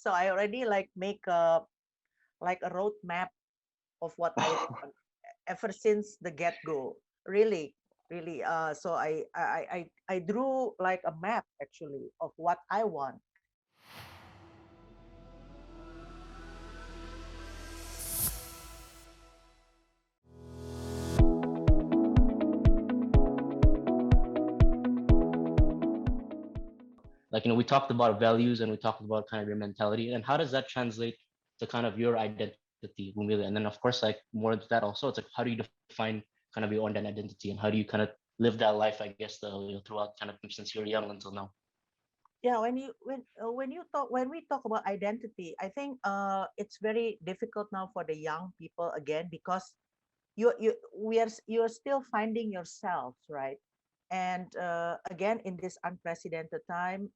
So I already like make a roadmap of what I want ever since the get-go. Really, really. So I drew like a map actually of what I want. Like, we talked about values and we talked about kind of your mentality, and how does that translate to kind of your identity, Bumili? And then of course, like, more than that also, it's like, how do you define kind of your own identity, and how do you kind of live that life, I guess, throughout kind of since you're young until now? Yeah, when we talk about identity, I think it's very difficult now for the young people again because you're still finding yourselves, right? And again, in this unprecedented time,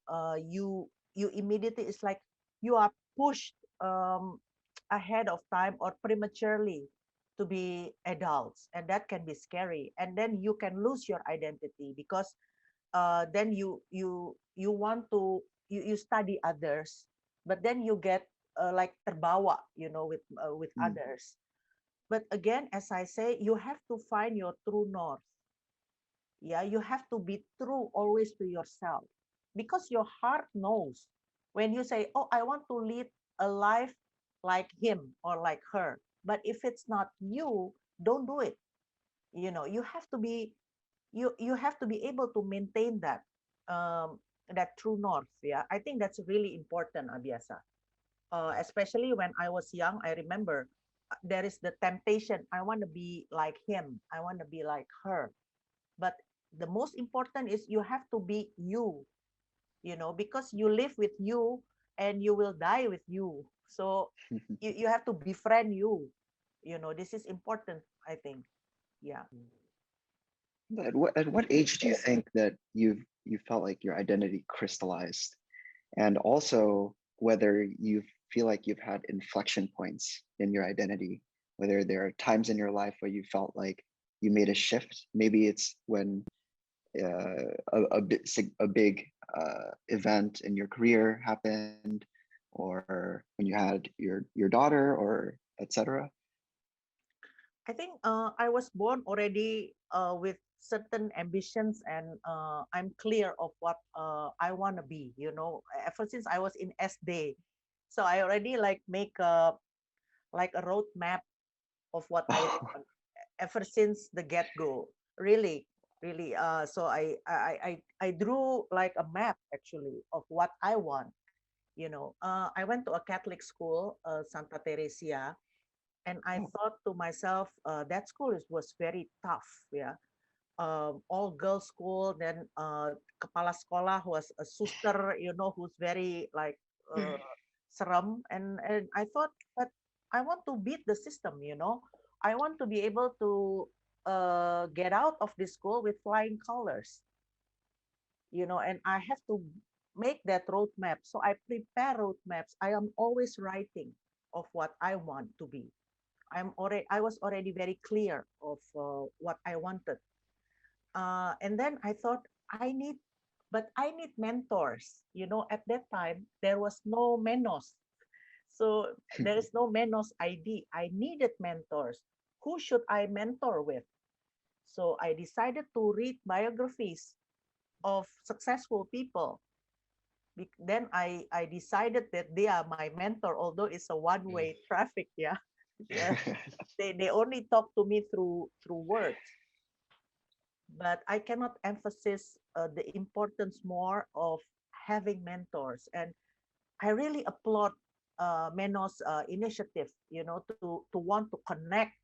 you immediately, it's like you are pushed ahead of time or prematurely to be adults, and that can be scary. And then you can lose your identity because then you want to you study others, but then you get like terbawa, with Mm. others. But again, as I say, you have to find your true north. Yeah, you have to be true always to yourself because your heart knows when you say, oh, I want to lead a life like him or like her. But if it's not you, don't do it. You have to be you have to be able to maintain that true north. Yeah, I think that's really important, Abiasa. Especially when I was young, I remember there is the temptation. I want to be like him. I want to be like her. But the most important is you have to be you. Because you live with you and you will die with you. So you have to befriend you. This is important, I think. Yeah. At what age do you think that you felt like your identity crystallized, and also whether you feel like you've had inflection points in your identity, whether there are times in your life where you felt like you made a shift? Maybe it's when a big event in your career happened, or when you had your daughter, or etc. I think I was born already with certain ambitions, and I'm clear of what I want to be. Ever since I was in SD, so I already like make a roadmap of what I want ever since the get go. Really, really. So I drew like a map actually of what I want. I went to a Catholic school, Santa Teresia, and I Oh, thought to myself, that school was very tough, yeah. All girls school. Then kepala sekolah was a suster, who's very like seram. And I thought, but I want to beat the system. I want to be able to get out of this school with flying colors, and I have to make that roadmap. So I prepare roadmaps. I am always writing of what I want to be. I was already very clear of what I wanted. And then I thought I need mentors. At that time there was no Menos, so there is no Menos ID. I needed mentors. Who should I mentor with? So I decided to read biographies of successful people. Then I decided that they are my mentor, although it's a Mm. one-way traffic. Yeah, yeah. They only talk to me through words, but I cannot emphasize the importance more of having mentors. And I really applaud Menos initiative, to want to connect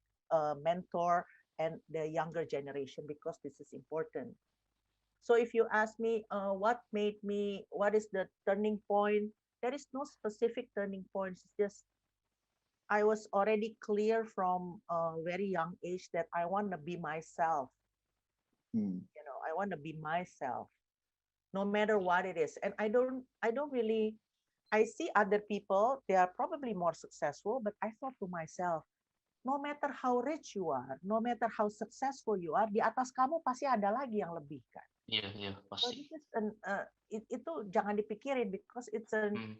mentor and the younger generation, because this is important. So if you ask me what is the turning point, there is no specific turning point. It's just I was already clear from a very young age that I want to be myself. mm, I want to be myself no matter what it is. And I don't really, I see other people, they are probably more successful, but I thought to myself, no matter how rich you are, no matter how successful you are, di atas kamu pasti ada lagi yang lebih kan. Yeah, yeah, So pasti. this is itu jangan dipikirin because it's an Mm.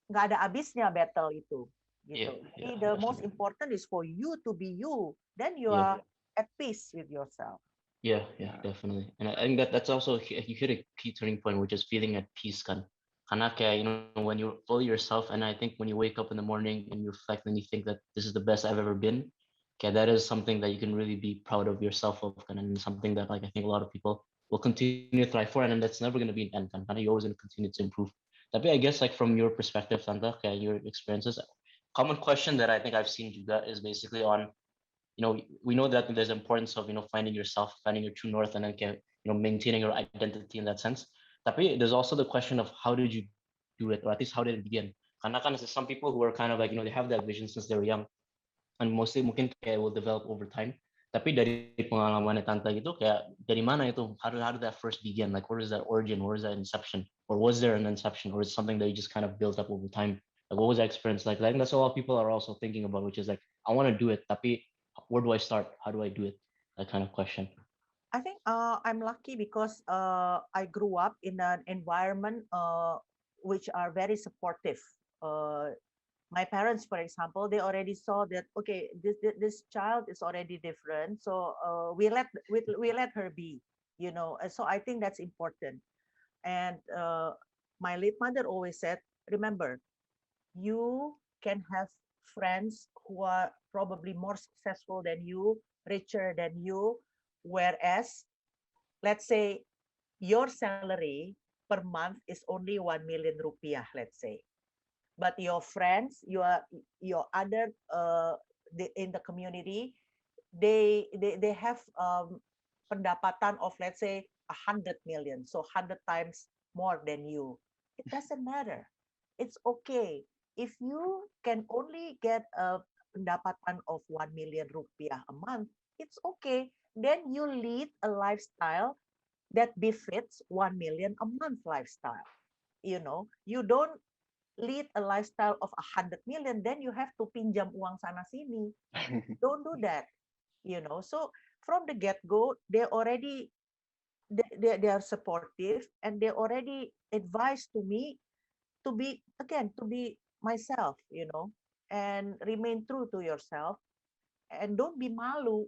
nggak ada habisnya battle itu, Yeah, gitu. yeah, Jadi the most definitely. important is for you to be you, then you Yeah. are at peace with yourself. Yeah, yeah, Yeah. definitely. And I think that that's also you hit a key turning point, which is feeling at peace kan. Karena kayak, when you're fully yourself, and I think when you wake up in the morning and you reflect and you think that this is the best I've ever been, okay, that is something that you can really be proud of yourself of, and something that like I think a lot of people will continue to thrive for, and then that's never going to be an end kan. Karena you're always going to continue to improve. Tapi I guess like from your perspective, Tanta, kayak your experiences, common question that I think I've seen juga is basically on, we know that there's importance of, finding yourself, finding your true north, and then maintaining your identity in that sense. Tapi there's also the question of how did you do it, or at least how did it begin? Karena kan there's some people who are kind of like, they have that vision since they're young, and mostly mungkin kayak will develop over time. Tapi dari pengalamannya Tanta gitu, kayak dari mana itu? How did that first begin? Like, where is that origin? Where is that inception? Or was there an inception? Or is it something that you just kind of built up over time? Like, what was that experience like? I think that's what a lot of people are also thinking about, which is like, I want to do it, tapi where do I start? How do I do it? That kind of question. I think I'm lucky because I grew up in an environment which are very supportive. Uh, my parents, for example, they already saw that okay, this child is already different, so we let her be, So I think that's important. And my late mother always said, remember, you can have friends who are probably more successful than you, richer than you, whereas let's say your salary per month is only 1 million rupiah, let's say. But your friends, your other in the community, they have pendapatan of, let's say, 100 million, so 100 times more than you. It doesn't matter. It's okay if you can only get a pendapatan of 1 million rupiah a month. It's okay. Then you lead a lifestyle that befits 1 million a month lifestyle. You don't lead a lifestyle of 100 million, then you have to pinjam uang sana sini. Don't do that. So from the get-go, they are supportive, and they already advised to me to be myself, and remain true to yourself, and don't be malu.